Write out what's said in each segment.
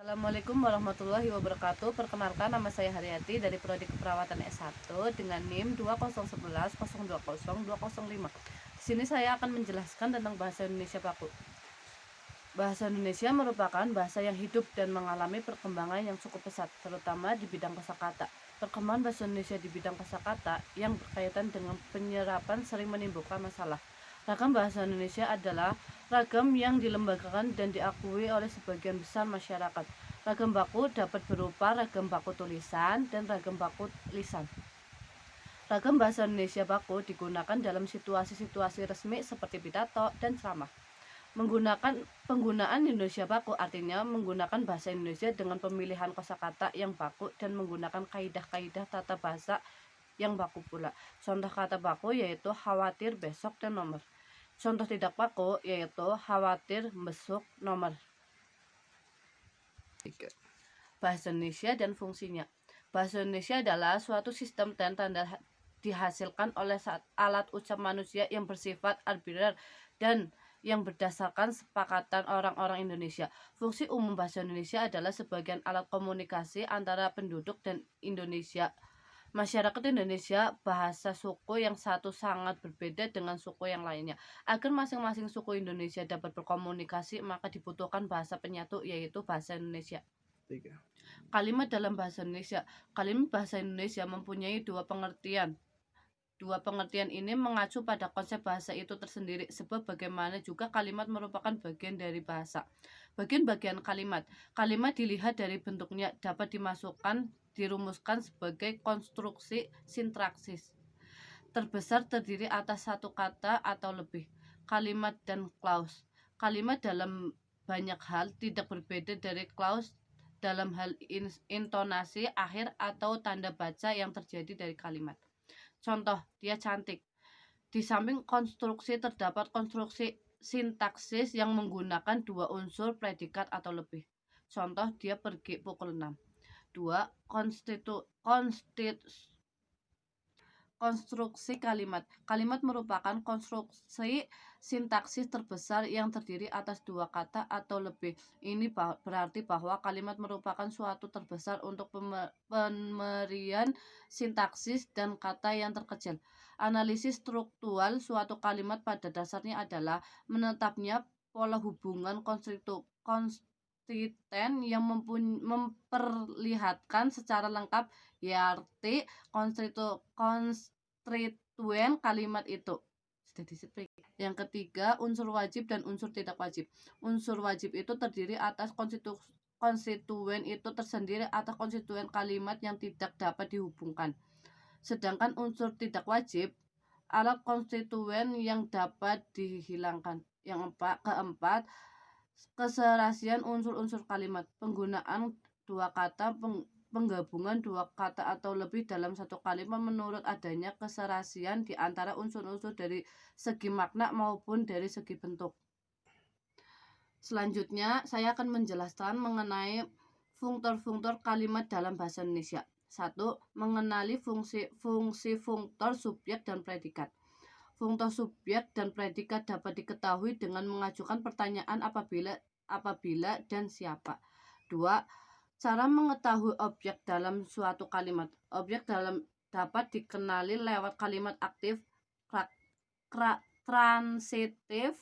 Assalamualaikum warahmatullahi wabarakatuh. Perkenalkan, nama saya Haryati dari Prodi Keperawatan S1 dengan NIM 2011020205. Di sini saya akan menjelaskan tentang bahasa Indonesia baku. Bahasa Indonesia merupakan bahasa yang hidup dan mengalami perkembangan yang cukup pesat, terutama di bidang kosakata. Perkembangan bahasa Indonesia di bidang kosakata yang berkaitan dengan penyerapan sering menimbulkan masalah. Ragam bahasa Indonesia adalah ragam yang dilembagakan dan diakui oleh sebagian besar masyarakat. Ragam baku dapat berupa ragam baku tulisan dan ragam baku lisan. Ragam bahasa Indonesia baku digunakan dalam situasi-situasi resmi seperti pidato dan ceramah. Penggunaan Indonesia baku artinya menggunakan bahasa Indonesia dengan pemilihan kosakata yang baku dan menggunakan kaidah-kaidah tata bahasa yang baku pula. Contoh kata baku yaitu khawatir, besok, dan nomor. Contoh tidak baku yaitu khawatir, besok, nomor. Bahasa Indonesia dan fungsinya. Bahasa Indonesia adalah suatu sistem dan tanda dihasilkan oleh alat ucap manusia yang bersifat arbitrer dan yang berdasarkan sepakatan orang-orang Indonesia. Fungsi umum bahasa Indonesia adalah sebagai alat komunikasi antara penduduk dan Indonesia. Masyarakat Indonesia bahasa suku yang satu sangat berbeda dengan suku yang lainnya. Agar masing-masing suku Indonesia dapat berkomunikasi, maka dibutuhkan bahasa penyatu, yaitu bahasa Indonesia. Kalimat dalam bahasa Indonesia. Kalimat bahasa Indonesia mempunyai dua pengertian. Dua pengertian ini mengacu pada konsep bahasa itu tersendiri, sebab bagaimana juga kalimat merupakan bagian dari bahasa. Bagian-bagian kalimat. Kalimat dilihat dari bentuknya dapat dirumuskan sebagai konstruksi sintaksis. Terbesar terdiri atas satu kata atau lebih. Kalimat dan clause. Kalimat dalam banyak hal tidak berbeda dari clause dalam hal intonasi akhir atau tanda baca yang terjadi dari kalimat. Contoh, dia cantik. Di samping konstruksi terdapat konstruksi sintaksis yang menggunakan dua unsur predikat atau lebih. Contoh, dia pergi pukul 6. 2. Konstruksi kalimat. Kalimat merupakan konstruksi sintaksis terbesar yang terdiri atas dua kata atau lebih. Ini berarti bahwa kalimat merupakan suatu terbesar untuk pemberian sintaksis dan kata yang terkecil. Analisis struktural suatu kalimat pada dasarnya adalah menetapnya pola hubungan konstituen yang memperlihatkan secara lengkap arti konstituen kalimat itu. Yang ketiga, unsur wajib dan unsur tidak wajib. Unsur wajib itu terdiri atas konstituen itu tersendiri atau konstituen kalimat yang tidak dapat dihubungkan. Sedangkan unsur tidak wajib adalah konstituen yang dapat dihilangkan. Yang keempat, keserasian unsur-unsur kalimat. Penggunaan dua kata, penggabungan dua kata atau lebih dalam satu kalimat menurut adanya keserasian di antara unsur-unsur dari segi makna maupun dari segi bentuk. Selanjutnya, saya akan menjelaskan mengenai funktor-funktor kalimat dalam bahasa Indonesia. 1. Mengenali fungsi funktor subjek dan predikat. Funktor subjek dan predikat dapat diketahui dengan mengajukan pertanyaan apabila dan siapa. 2. Cara mengetahui objek dalam suatu kalimat. Objek dapat dikenali lewat kalimat aktif, transitif.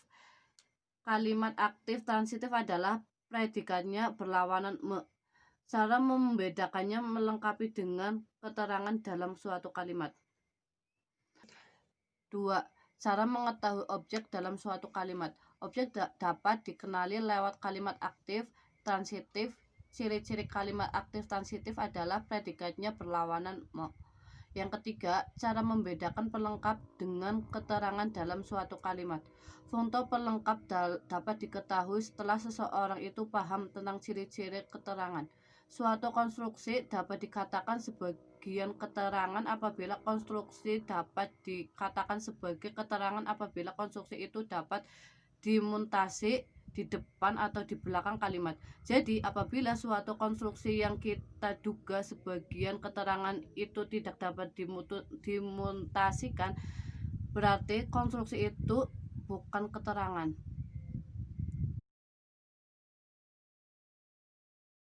Kalimat aktif transitif adalah predikatnya berlawanan me. Cara membedakannya melengkapi dengan keterangan dalam suatu kalimat. 2. Cara mengetahui objek dalam suatu kalimat. Objek dapat dikenali lewat kalimat aktif, transitif. Ciri-ciri kalimat aktif transitif adalah predikatnya berlawanan me. Yang ketiga, cara membedakan pelengkap dengan keterangan dalam suatu kalimat. Funktor pelengkap dapat diketahui setelah seseorang itu paham tentang ciri-ciri keterangan. Suatu konstruksi dapat dikatakan sebagian keterangan apabila konstruksi dapat dikatakan sebagai keterangan apabila konstruksi itu dapat dimutasi di depan atau di belakang kalimat. Jadi, apabila suatu konstruksi yang kita duga sebagian keterangan itu tidak dapat dimutasikan, berarti konstruksi itu bukan keterangan.